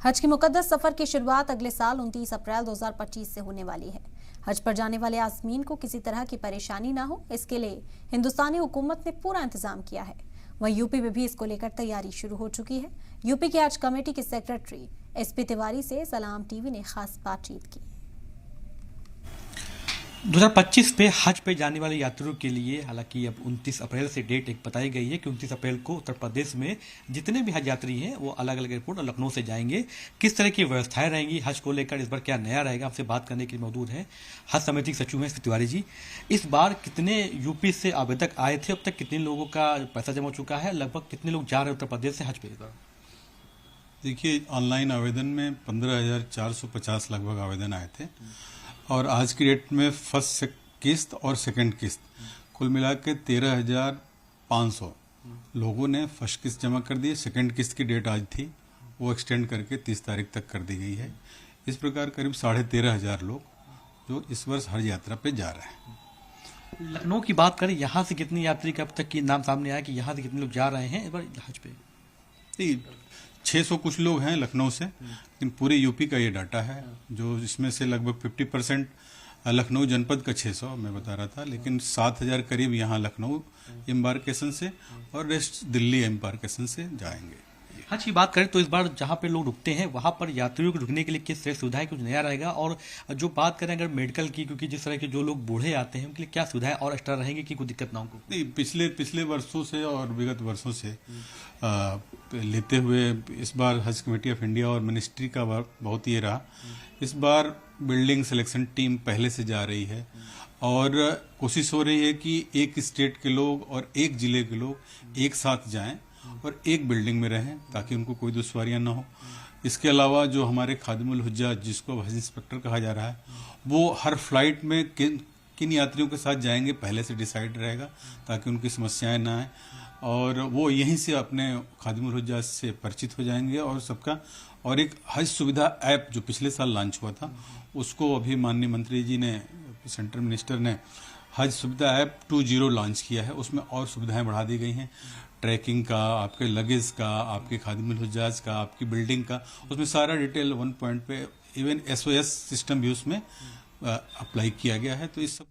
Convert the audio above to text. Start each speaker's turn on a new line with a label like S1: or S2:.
S1: हज के मुकद्दस सफर की शुरुआत अगले साल 29 अप्रैल 2025 से होने वाली है। हज पर जाने वाले आज़मीन को किसी तरह की परेशानी ना हो, इसके लिए हिंदुस्तानी हुकूमत ने पूरा इंतजाम किया है। वहीं यूपी में भी इसको लेकर तैयारी शुरू हो चुकी है। यूपी के हज कमेटी के सेक्रेटरी SP तिवारी से सलाम टीवी ने खास बातचीत की।
S2: 2025 पे हज पे जाने वाले यात्रियों के लिए हालांकि अब 29 अप्रैल से डेट एक बताई गई है कि 29 अप्रैल को उत्तर प्रदेश में जितने भी हज यात्री हैं वो अलग अलग एयरपोर्ट और लखनऊ से जाएंगे। किस तरह की व्यवस्थाएं रहेंगी हज को लेकर, इस बार क्या नया रहेगा, आपसे बात करने के लिए मौजूद है हज समिति के सचिव हैं SP तिवारी जी। इस बार कितने यूपी से आवेदक आए थे, अब तक कितने लोगों का पैसा जमा हो चुका है, लगभग कितने लोग जा रहे हैं उत्तर प्रदेश से हज पे?
S3: देखिए, ऑनलाइन आवेदन में 15,450 लगभग आवेदन आए थे और आज की डेट में फर्स्ट किस्त और सेकंड किस्त कुल मिला के 13,500 लोगों ने फर्स्ट किस्त जमा कर दी। सेकंड किस्त की डेट आज थी, वो एक्सटेंड करके 30 तारीख तक कर दी गई है। इस प्रकार करीब 13,500 लोग जो इस वर्ष हज यात्रा पे जा रहे हैं।
S2: लखनऊ की बात करें, यहाँ से कितने यात्री का अब तक की नाम सामने आया कि यहाँ से कितने लोग जा रहे हैं इस बार हज पे?
S3: 600 कुछ लोग हैं लखनऊ से, लेकिन पूरे यूपी का ये डाटा है, जो इसमें से लगभग 50% लखनऊ जनपद का 600 मैं बता रहा था, लेकिन 7,000 करीब यहाँ लखनऊ एम्बार्केशन से और रेस्ट दिल्ली एम्बार्केशन से जाएंगे।
S2: हज की बात करें तो इस बार जहाँ पे लोग रुकते हैं वहाँ पर यात्रियों को रुकने के लिए किस तरह सुविधाएं कुछ नया रहेगा, और जो बात करें अगर मेडिकल की, क्योंकि जिस तरह के जो लोग बूढ़े आते हैं उनके लिए क्या सुविधाएं और एक्स्ट्रा रहेंगी कि कोई दिक्कत ना हो?
S3: नहीं, पिछले वर्षों से और विगत वर्षों से लेते हुए इस बार हज कमेटी ऑफ इंडिया और मिनिस्ट्री का बहुत ये रहा। इस बार बिल्डिंग सिलेक्शन टीम पहले से जा रही है और कोशिश हो रही है कि एक स्टेट के लोग और एक जिले के लोग एक साथ जाएं और एक बिल्डिंग में रहें ताकि उनको कोई दुश्वारियां ना हो। इसके अलावा जो हमारे खादिमुल हुज्जाज, जिसको हज इंस्पेक्टर कहा जा रहा है, वो हर फ्लाइट में किन यात्रियों के साथ जाएंगे पहले से डिसाइड रहेगा ताकि उनकी समस्याएं ना आए, और वो यहीं से अपने खादिमुल हुज्जाज से परिचित हो जाएंगे और सबका। और एक हज सुविधा ऐप जो पिछले साल लॉन्च हुआ था, उसको अभी माननीय मंत्री जी ने, सेंट्रल मिनिस्टर ने हज सुविधा ऐप 2.0 लॉन्च किया है। उसमें और सुविधाएं बढ़ा दी गई हैं, ट्रैकिंग का, आपके लगेज का, आपके खादिमुल हुज्जाज का, आपकी बिल्डिंग का, उसमें सारा डिटेल वन पॉइंट पे, इवन SOS सिस्टम भी उसमें अप्लाई किया गया है। तो इस सब